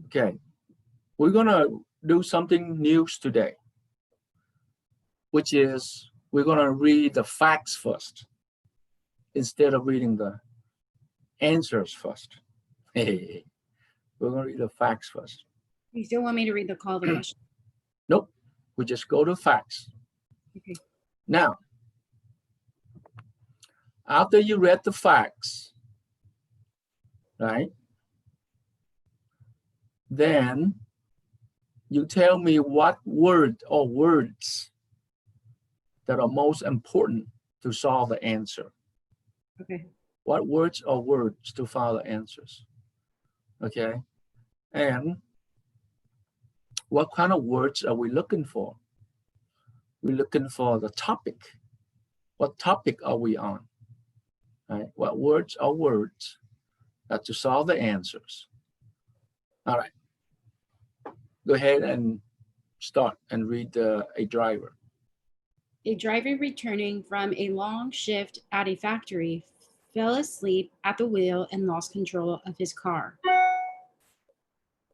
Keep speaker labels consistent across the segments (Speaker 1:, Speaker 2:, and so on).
Speaker 1: Okay, we're gonna do something new today, which is we're gonna read the facts first instead of reading the answers first. Hey, we're gonna read the facts first.
Speaker 2: You still want me to read the call to question?
Speaker 1: Nope, we just go to facts.
Speaker 2: Okay.
Speaker 1: Now, after you read the facts, right? Then you tell me what word or words that are most important to solve the answer.
Speaker 2: Okay.
Speaker 1: What words or words to follow the answers? Okay. And what kind of words are we looking for? We're looking for the topic. What topic are we on? Right? What words are words that to solve the answers? All right. Go ahead and start and read a driver.
Speaker 2: A driver returning from a long shift at a factory fell asleep at the wheel and lost control of his car.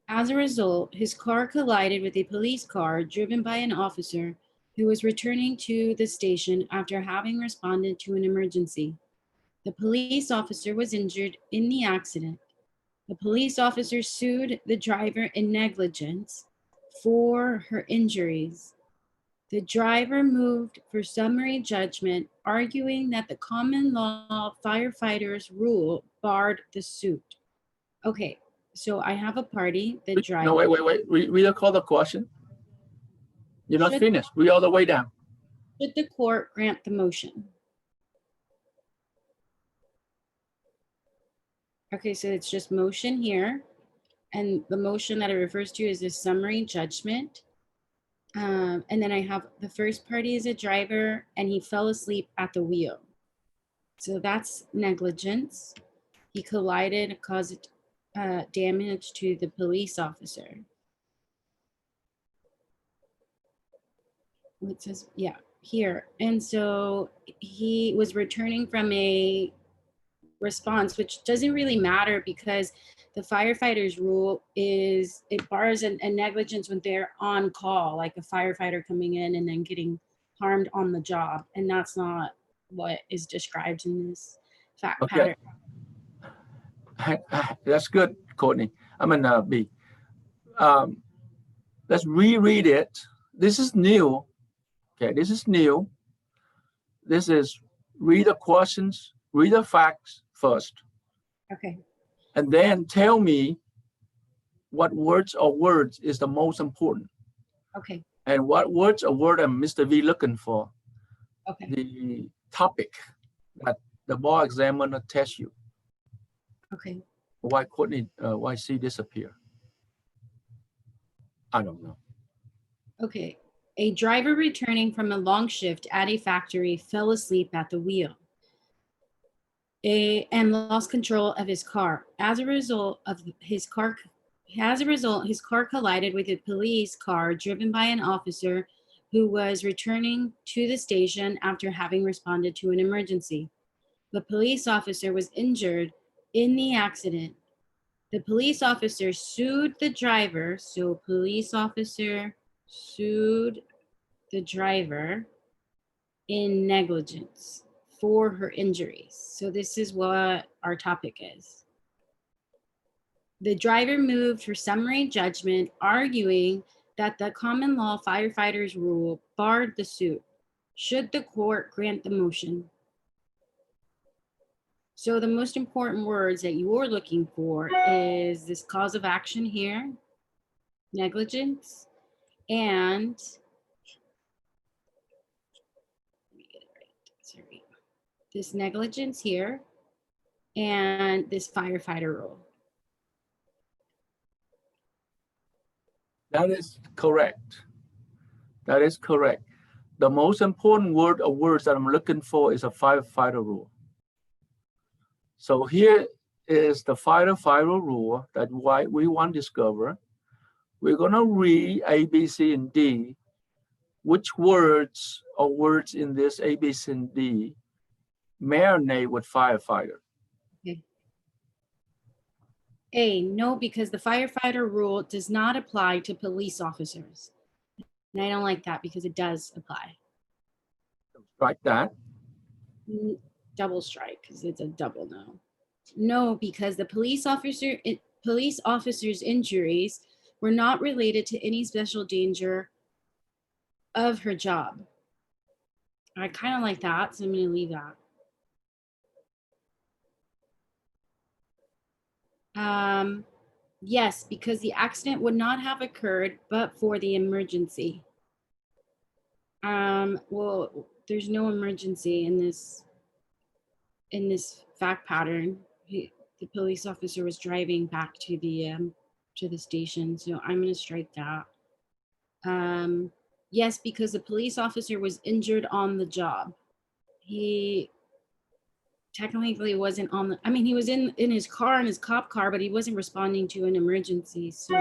Speaker 2: As a result, his car collided with a police car driven by an officer who was returning to the station after having responded to an emergency. The police officer was injured in the accident. The police officer sued the driver in negligence for her injuries. The driver moved for summary judgment, arguing that the common law firefighters rule barred the suit. Okay, so I have a party. The driver.
Speaker 1: No, wait. Read the question. You're not finished. Read all the way down.
Speaker 2: Should the court grant the motion? Okay, so it's just motion here. And the motion that it refers to is this summary judgment. And then I have the first party is a driver and he fell asleep at the wheel. So that's negligence. He collided, caused damage to the police officer. It says, yeah, here. And so he was returning from a response, which doesn't really matter because the firefighters rule is it bars a negligence when they're on call, like a firefighter coming in and then getting harmed on the job. And that's not what is described in this fact pattern.
Speaker 1: That's good, Courtney. I'm gonna be. Let's reread it. This is new. Okay, this is new. This is read the questions, read the facts first.
Speaker 2: Okay.
Speaker 1: And then tell me what words or words is the most important.
Speaker 2: Okay.
Speaker 1: And what words or word am Mr. V looking for?
Speaker 2: Okay.
Speaker 1: The topic that the bar examiner tests you.
Speaker 2: Okay.
Speaker 1: Why Courtney, why C disappear? I don't know.
Speaker 2: Okay. A driver returning from a long shift at a factory fell asleep at the wheel and lost control of his car. As a result, his car collided with a police car driven by an officer who was returning to the station after having responded to an emergency. The police officer was injured in the accident. The police officer sued the driver. So police officer sued the driver in negligence for her injuries. So this is what our topic is. The driver moved for summary judgment, arguing that the common law firefighters rule barred the suit. Should the court grant the motion? So the most important words that you're looking for is this cause of action here, negligence, and let me get it right. Sorry. This negligence here, and this firefighter rule.
Speaker 1: That is correct. That is correct. The most important word or words that I'm looking for is a firefighter rule. So here is the firefighter rule that we want to discover. We're going to read A, B, C, and D. Which words or words in this A, B, C, and D marinate with firefighter?
Speaker 2: Okay. A, no, because the firefighter rule does not apply to police officers. And I don't like that because it does apply.
Speaker 1: Strike that.
Speaker 2: Double strike because it's a double no. No, because the police officer's injuries were not related to any special danger of her job. I kind of like that, so I'm going to leave that. Yes, because the accident would not have occurred but for the emergency. Well, there's no emergency in this fact pattern. The police officer was driving back to the station, so I'm going to strike that. Yes, because the police officer was injured on the job. He technically wasn't on the, I mean, he was in his car, in his cop car, but he wasn't responding to an emergency. So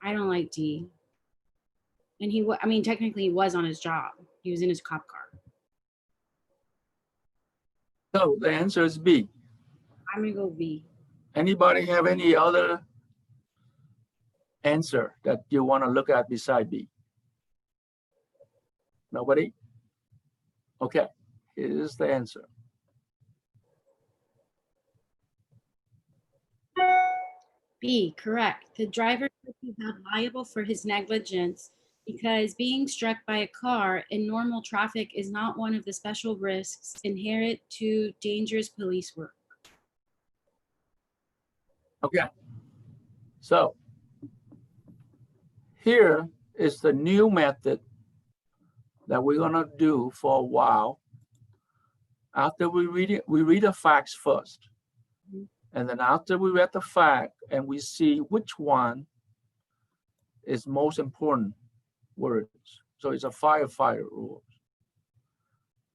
Speaker 2: I don't like D. And I mean, technically he was on his job. He was in his cop car.
Speaker 1: So the answer is B.
Speaker 2: I'm gonna go B.
Speaker 1: Anybody have any other answer that you want to look at beside B? Nobody? Okay, here's the answer.
Speaker 2: B, correct. The driver could be held liable for his negligence because being struck by a car in normal traffic is not one of the special risks inherent to dangerous police work.
Speaker 1: Okay, so here is the new method that we're gonna do for a while. After we read it, we read the facts first. And then after we read the fact and we see which one is most important words. So it's a firefighter rule.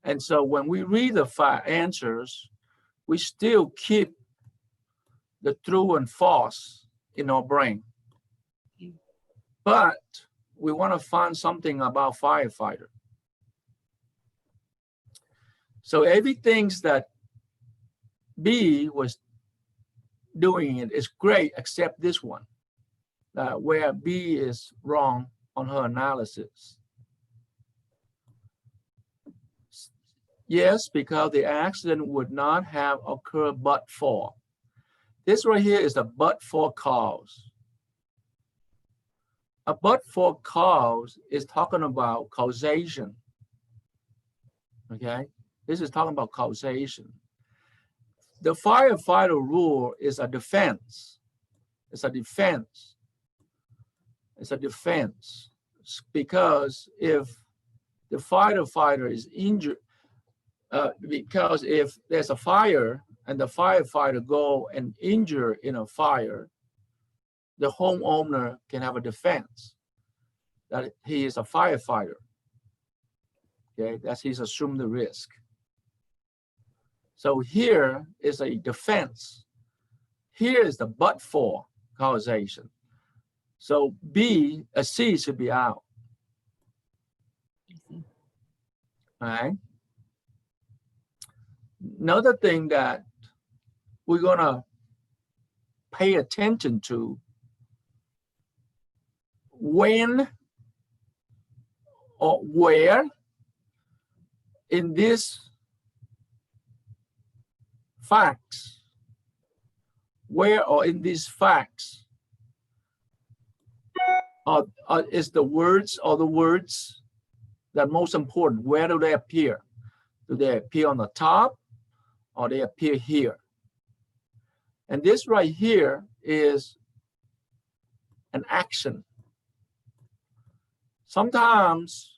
Speaker 1: And so when we read the answers, we still keep the true and false in our brain. But we want to find something about firefighter. So everything that B was doing it is great, except this one, where B is wrong on her analysis. Yes, because the accident would not have occurred but for. This right here is a but for cause. A but for cause is talking about causation. Okay, this is talking about causation. The firefighter rule is a defense. It's a defense. It's a defense because if the firefighter is injured, because if there's a fire and the firefighter go and injure in a fire, the homeowner can have a defense that he is a firefighter. Okay, that's he's assumed the risk. So here is a defense. Here is the but for causation. So B, a C should be out. All right. Another thing that we're gonna pay attention to, when or where in this facts, where or in these facts is the words or the words that most important. Where do they appear? Do they appear on the top or they appear here? And this right here is an action. Sometimes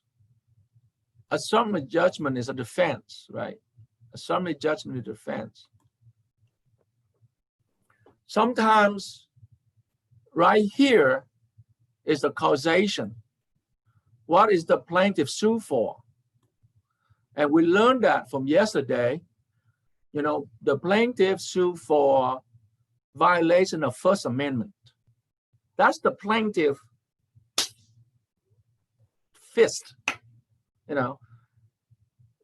Speaker 1: a summary judgment is a defense, right? A summary judgment is a defense. Sometimes right here is the causation. What is the plaintiff sue for? And we learned that from yesterday. You know, the plaintiff sue for violation of First Amendment. That's the plaintiff fist. You know,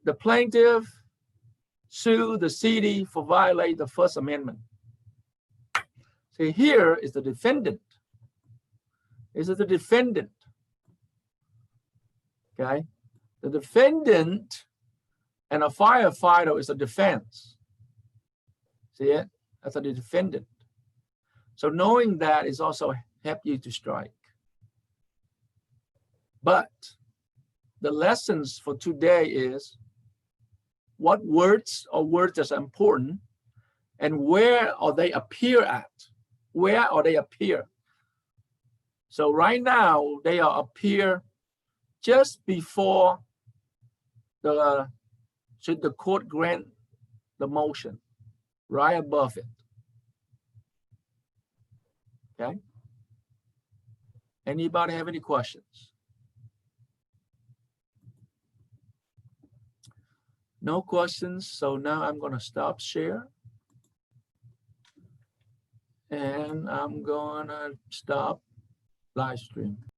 Speaker 1: the plaintiff sued the city for violating the First Amendment. See, here is the defendant. This is the defendant. Okay? The defendant and a firefighter is a defense. See it? That's the defendant. So knowing that is also help you to strike. But the lessons for today is what words or words that are important and where are they appear at? Where are they appear? So right now they are appear just before the should the court grant the motion, right above it. Okay. Anybody have any questions? No questions. So now I'm going to stop share. And I'm going to stop live stream.